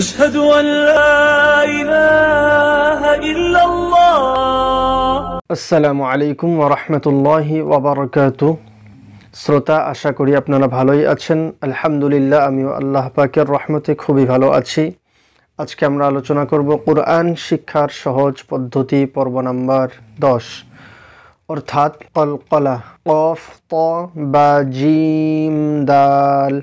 أشهد أن لا إله إلا الله আসসালামু আলাইকুম ওয়া রাহমাতুল্লাহি ওয়া বারাকাতুহু। শ্রোতা, আশা করি আপনারা ভালোই আছেন। আলহামদুলিল্লাহ, আমিও আল্লাহ পাকের রহমতে খুবই ভালো আছি। আজকে আমরা আলোচনা করব কোরআন শিক্ষার সহজ পদ্ধতি পর্ব নাম্বার 10, অর্থাৎ কলকলা। কফ, ত, বা, জিম, দাল,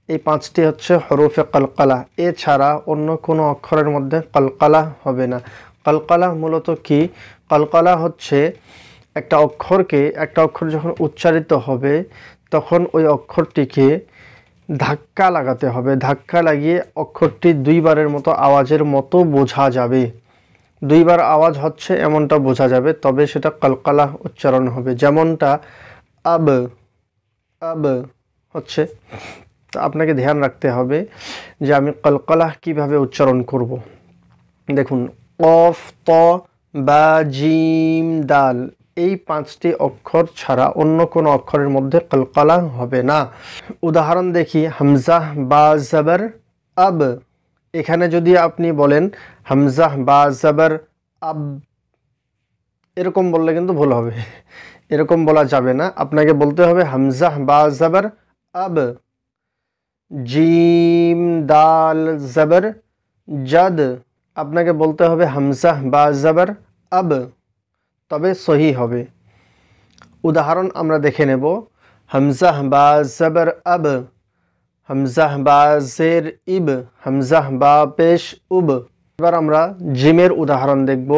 এই পাঁচটি হচ্ছে হরফে কলকলা। এছাড়া অন্য কোনো অক্ষরের মধ্যে কলকলা হবে না। কলকলা মূলত কি? কলকলা হচ্ছে একটা অক্ষর যখন উচ্চারিত হবে তখন ওই অক্ষরটিকে ধাক্কা লাগাতে হবে। ধাক্কা লাগিয়ে অক্ষরটি দুইবারের মতো আওয়াজের মতো বোঝা যাবে। দুইবার আওয়াজ হচ্ছে এমনটা বোঝা যাবে, তবে সেটা কলকলা উচ্চারণ হবে। যেমনটা আব আব হচ্ছে। তো আপনাকে ধ্যান রাখতে হবে যে আমি কলকলা কিভাবে উচ্চারণ করব। দেখুন, কফ, ত, বা, জিম, দাল, এই পাঁচটি অক্ষর ছাড়া অন্য কোনো অক্ষরের মধ্যে কলকলা হবে না। উদাহরণ দেখি, হামজা বা জবর আব। এখানে যদি আপনি বলেন হামজা বা জবর আব, এরকম বললে কিন্তু ভুল হবে। এরকম বলা যাবে না। আপনাকে বলতে হবে হামজা বা জবর আব, জিম দাল জবর জাদ। আপনাকে বলতে হবে হামজা বা জবর আব, তবে সহি হবে। উদাহরণ আমরা দেখে নেব। হামজা বা জবর আব, হামজা বা জের ইব, হামজা বা পেশ উব। এবার আমরা জিমের উদাহরণ দেখব।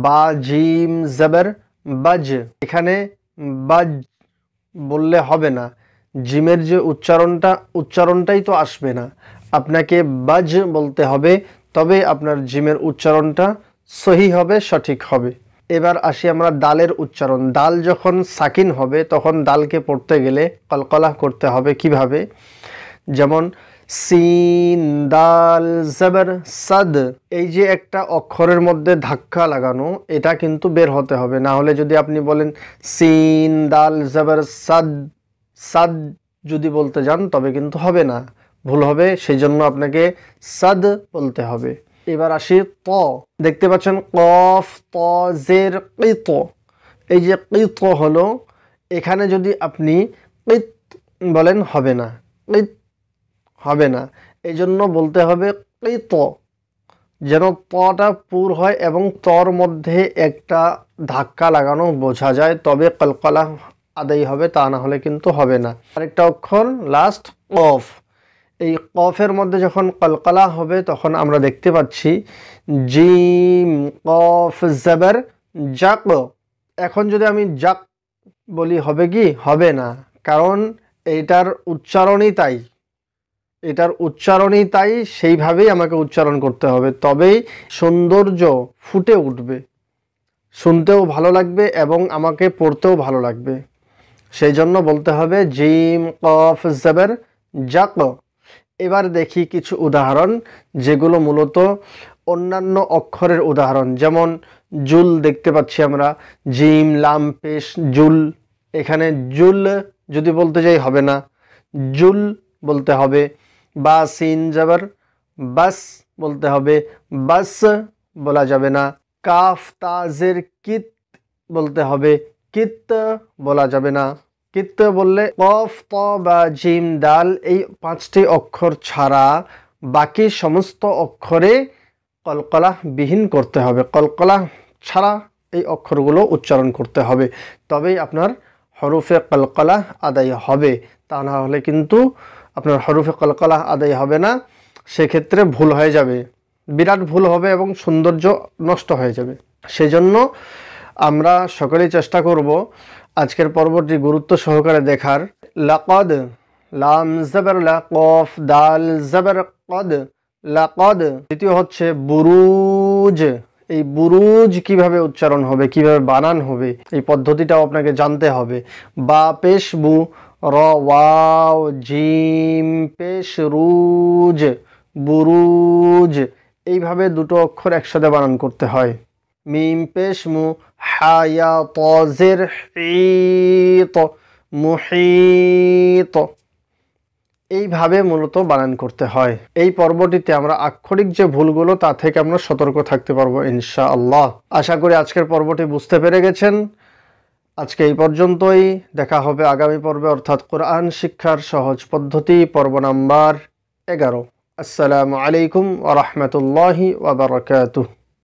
বা জিম জবর বাজ। এখানে বাজ বললে হবে না। জিমের যে উচ্চারণটাই তো আসবে না। আপনাকে বাজ বলতে হবে, তবে আপনার জিমের উচ্চারণটা সহি হবে, সঠিক হবে। এবার আসি আমরা দালের উচ্চারণ। দাল যখন সাকিন হবে তখন দালকে পড়তে গেলে কলকলা করতে হবে। কিভাবে? যেমন সিন দাল জবর সাদ। এই যে একটা অক্ষরের মধ্যে ধাক্কা লাগানো, এটা কিন্তু বের হতে হবে। না হলে যদি আপনি বলেন সিন দাল জবর সাদ, সাদ যদি বলতে যান তবে কিন্তু হবে না, ভুল হবে। সেই জন্য আপনাকে সাদ বলতে হবে। এবার আসি ত। দেখতে পাচ্ছেন কফ, ত, জের কিত। এই যে কিত হলো, এখানে যদি আপনি কিত বলেন হবে না, কিত হবে না। এই জন্য বলতে হবে কিত, যেন তটা পুর হয় এবং তর মধ্যে একটা ধাক্কা লাগানো বোঝা যায়, তবে কলকলা আদায় হবে। তা না হলে কিন্তু হবে না। আরেকটা অক্ষর লাস্ট কফ। এই কফের মধ্যে যখন কলকলা হবে তখন আমরা দেখতে পাচ্ছি জিম কফ জবর জাক। এখন যদি আমি জাক বলি হবে কি? হবে না, কারণ এটার উচ্চারণই তাই, সেইভাবেই আমাকে উচ্চারণ করতে হবে, তবেই সৌন্দর্য ফুটে উঠবে, শুনতেও ভালো লাগবে এবং আমাকে পড়তেও ভালো লাগবে। সেই জন্য বলতে হবে জিম কফ জবর জাক। এবার দেখি কিছু উদাহরণ যেগুলো মূলত অন্যান্য অক্ষরের উদাহরণ। যেমন জুল দেখতে পাচ্ছি আমরা, জিম লাম পেশ জুল। এখানে জুল যদি বলতে যাই হবে না, জুল বলতে হবে। বা সিন জবর বাস বলতে হবে, বাস বলা যাবে না। কাফ তাজের কিত বলতে হবে, কিত বলা যাবে না। কিত বললে কফ, ত, বা, জিম, দাল, এই পাঁচটি অক্ষর ছাড়া বাকি সমস্ত অক্ষরে কলকলা বিহীন করতে হবে। কলকলা ছাড়া এই অক্ষরগুলো উচ্চারণ করতে হবে, তবেই আপনার হরফে কলকলা আদায় হবে। তা না হলে কিন্তু আপনার হরফে কলকলা আদায় হবে না। সেক্ষেত্রে ভুল হয়ে যাবে, বিরাট ভুল হবে এবং সৌন্দর্য নষ্ট হয়ে যাবে। সেজন্য আমরা সকলেই চেষ্টা করব আজকের পর্বটি গুরুত্ব সহকারে দেখার। লাকদ, লাম জবর লা, কফ দাল জবর কদ, লাকদ। দ্বিতীয় হচ্ছে বুরুজ। এই বুরুজ কিভাবে উচ্চারণ হবে, কিভাবে বানান হবে, এই পদ্ধতিটাও আপনাকে জানতে হবে। বা পেশ বু, র ওয়াও, জিম পেশ রুজ, বুরুজ। এইভাবে দুটো অক্ষর একসাথে বানান করতে হয়। মিম পেশ মু, হায়া তজের হিত, মুহিত। এইভাবে মূলত বানান করতে হয়। এই পর্বটিতে আমরা আক্ষরিক যে ভুলগুলো তা থেকে আমরা সতর্ক থাকতে পারবো ইনশাআল্লাহ। আশা করি আজকের পর্বটি বুঝতে পেরে গেছেন। আজকে এই পর্যন্তই, দেখা হবে আগামী পর্বে, অর্থাৎ কোরআন শিক্ষার সহজ পদ্ধতি পর্ব নাম্বার 11। আসসালামু আলাইকুম ওয়া রাহমাতুল্লাহি ওয়া বারাকাতুহু।